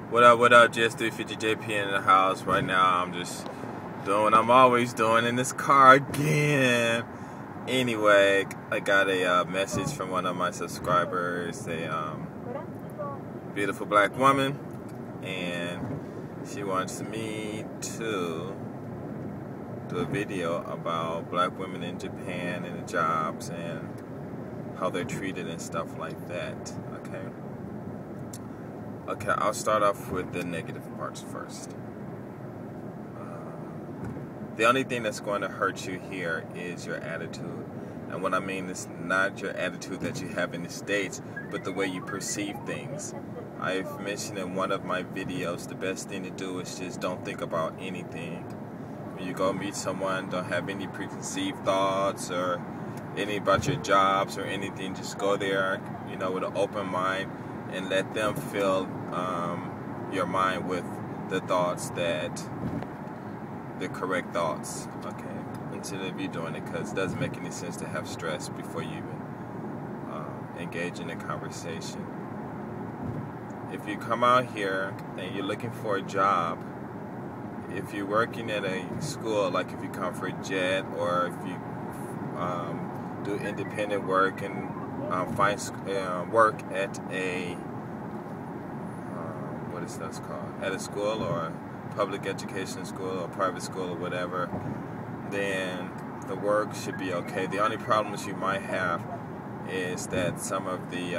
What up, GS350JP in the house. Right now I'm just doing what I'm always doing in this car again. Anyway, I got a message from one of my subscribers, a beautiful black woman, and she wants me to do a video about black women in Japan and the jobs and how they're treated and stuff like that. Okay, I'll start off with the negative parts first. The only thing that's going to hurt you here is your attitude. And what I mean is not your attitude that you have in the States, but the way you perceive things. I've mentioned in one of my videos, the best thing to do is just don't think about anything. When you go meet someone, don't have any preconceived thoughts or any about your jobs or anything. Just go there, with an open mind, and let them fill your mind with the thoughts the correct thoughts, instead of you doing it, because it doesn't make any sense to have stress before you even engage in a conversation. If you come out here and you're looking for a job, if you're working at a school, like if you come for a JET, or if you do independent work and find work at a that's called, at a school or public education school or private school or whatever, then the work should be okay. The only problems you might have is that some of the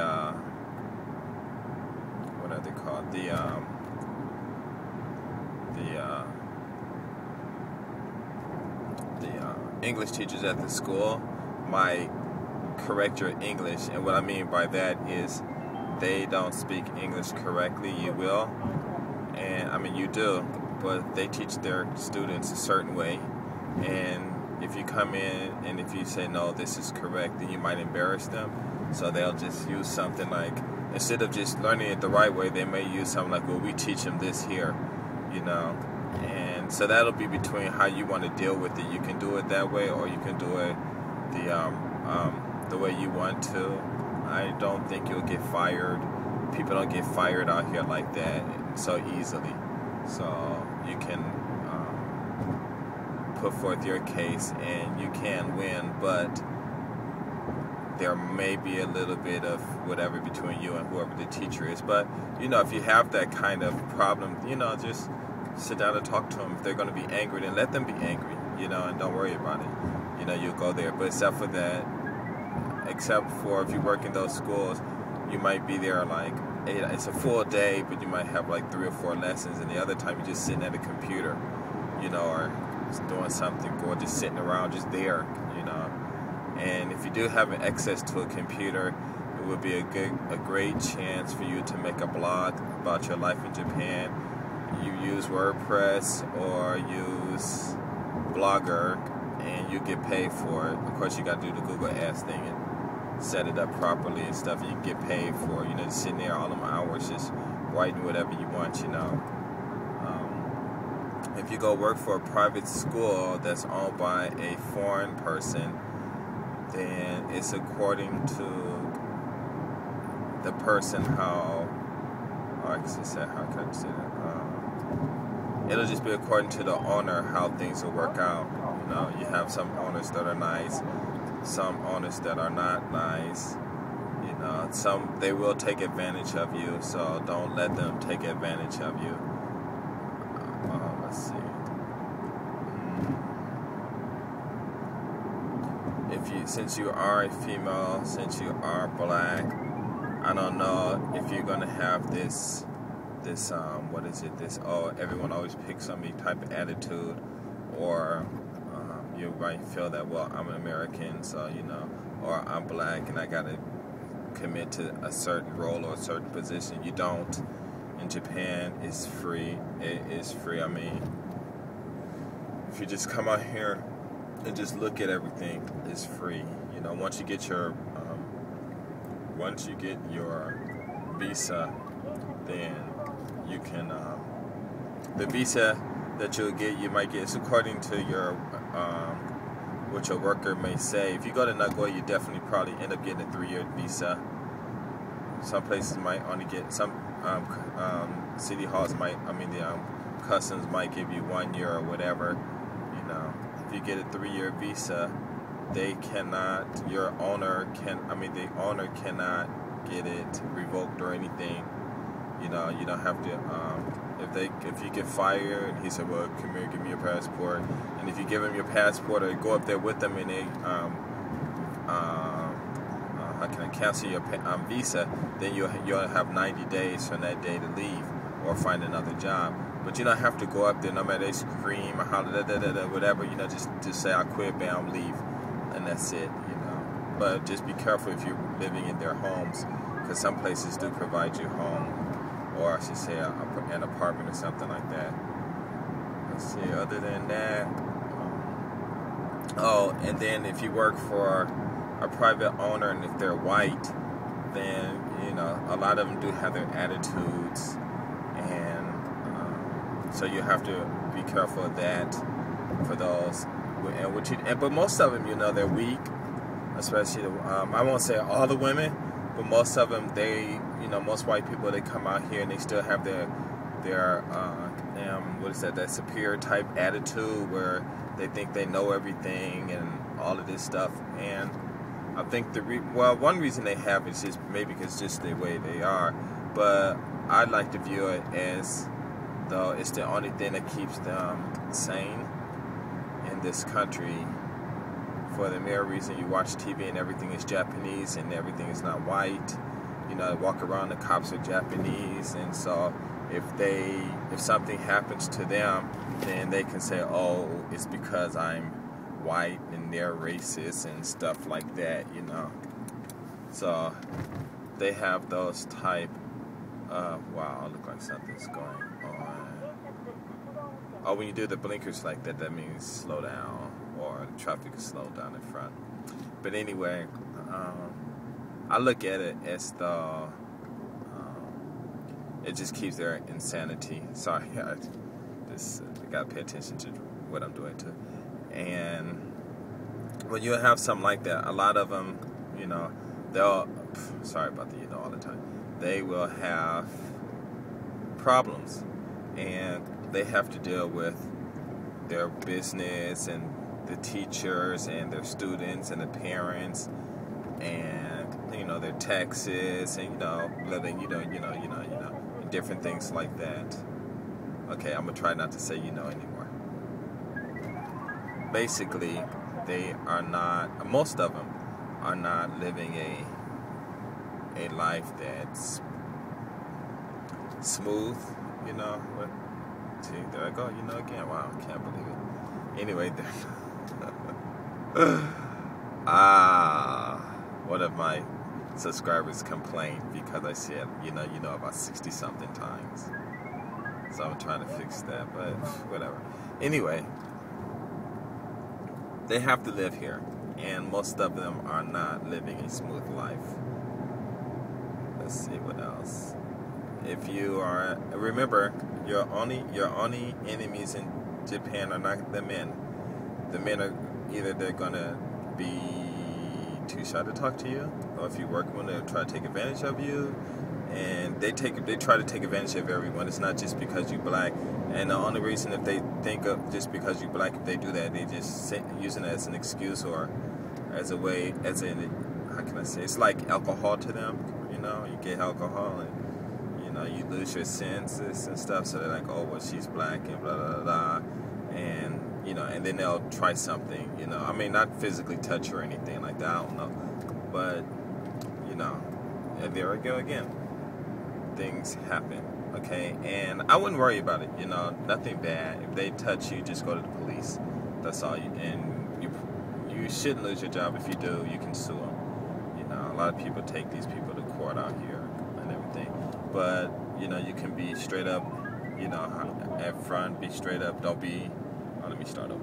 what are they called, the English teachers at the school might correct your English, and what I mean by that is they don't speak English correctly. You will, and I mean you do, but they teach their students a certain way, and if you come in and if you say no, this is correct, then you might embarrass them. So they'll just use something like, instead of just learning it the right way, they may use something like, well, we teach them this here, and so that'll be between how you want to deal with it. You can do it that way, or you can do it the way you want to. I don't think you'll get fired. People don't get fired out here like that so easily. So you can put forth your case and you can win, but there may be a little bit of whatever between you and whoever the teacher is. But, if you have that kind of problem, just sit down and talk to them. If they're going to be angry, then let them be angry, and don't worry about it. You'll go there. But except for if you work in those schools, you might be there like it's a full day, but you might have like 3 or 4 lessons, and the other time you're just sitting at a computer, or just doing something, or just sitting around, just there, And if you do have access to a computer, it would be a great chance for you to make a blog about your life in Japan. You use WordPress or use Blogger, and you get paid for it. Of course, you got to do the Google Ads thing and set it up properly and stuff, and you get paid for it. Just sitting there all them hours just writing whatever you want, If you go work for a private school that's owned by a foreign person, then it's according to the person how can I say that? It'll just be according to the owner how things will work out. You have some owners that are nice, some owners that are not nice. Some, they will take advantage of you, so don't let them take advantage of you. Let's see. Since you are a female, since you are black, I don't know if you're gonna have this everyone always picks on me type of attitude, or you might feel that, well, I'm an American, so or I'm black and I gotta commit to a certain role or a certain position. You don't. In Japan, it's free. It is free. I mean, if you just come out here and just look at everything, it's free. Once you get your visa, then you can the visa that you'll get, you might get, it's according to your what your worker may say. If you go to Nagoya, you definitely probably end up getting a 3-year visa. some places might only get some city halls might. I mean the customs might give you 1 year or whatever. You know, if you get a 3-year visa, they cannot. Your owner can. I mean, the owner cannot get it revoked or anything. You know, you don't have to. If you get fired, and he said, "Well, come here, give me your passport," and if you give him your passport or go up there with them and they how can I cancel your visa, then you'll have 90 days from that day to leave or find another job. But you don't have to go up there no matter they scream or holler, whatever. You know, just say I quit, bam, leave, and that's it. You know, but just be careful if you're living in their homes, because some places do provide you home, or I should say an apartment or something like that. Let's see. Other than that, oh, and then if you work for a private owner, and if they're white, then you know a lot of them do have their attitudes, and so you have to be careful of that for those. But most of them, you know, they're weak, especially I won't say all the women, but most of them, most white people, they come out here and they still have their what is that superior type attitude where they think they know everything and all of this stuff. And I think one reason they have is just maybe because just the way they are, but I like to view it as though it's the only thing that keeps them sane in this country. For the mere reason you watch TV and everything is Japanese and everything is not white. You know, walk around, the cops are Japanese, and so if something happens to them, then they can say, oh, it's because I'm white and they're racist and stuff like that, you know. So they have those type of, wow, look like something's going on. Oh, when you do the blinkers like that, that means slow down, or the traffic is slowed down in front. But anyway, I look at it as though it just keeps their insanity. Sorry, I got to pay attention to what I'm doing too. And when you have something like that, a lot of them, you know, sorry about the you know all the time, they will have problems, and they have to deal with their business and the teachers and their students and the parents and you know their taxes and you know living different things like that. Okay, I'm gonna try not to say anymore. Basically, most of them are not living a life that's smooth, you know. See, there I go, again. Wow, I can't believe it. Anyway, one of my subscribers complained because I said, about 60-something times. So I'm trying to fix that, but whatever. Anyway, they have to live here, and most of them are not living a smooth life. Let's see what else. If you are, remember, your only enemies in Japan are not the men. The men are either they're gonna be too shy to talk to you, or if you work with them, they'll try to take advantage of you. And they try to take advantage of everyone. It's not just because you're black. And the only reason if they think of just because you're black, if they do that, they just using it as an excuse or as a way, how can I say? It's like alcohol to them. You get alcohol and you lose your senses and stuff. So they're like, oh, well, she's black and blah blah blah, and and then they'll try something. I mean, not physically touch or anything like that. I don't know, but and there we go again. Things happen, okay? And I wouldn't worry about it, nothing bad. If they touch you, just go to the police. That's all. You shouldn't lose your job. If you do, you can sue them. A lot of people take these people to court out here and everything. But, you can be straight up, at front, be straight up. Don't be, let me start over.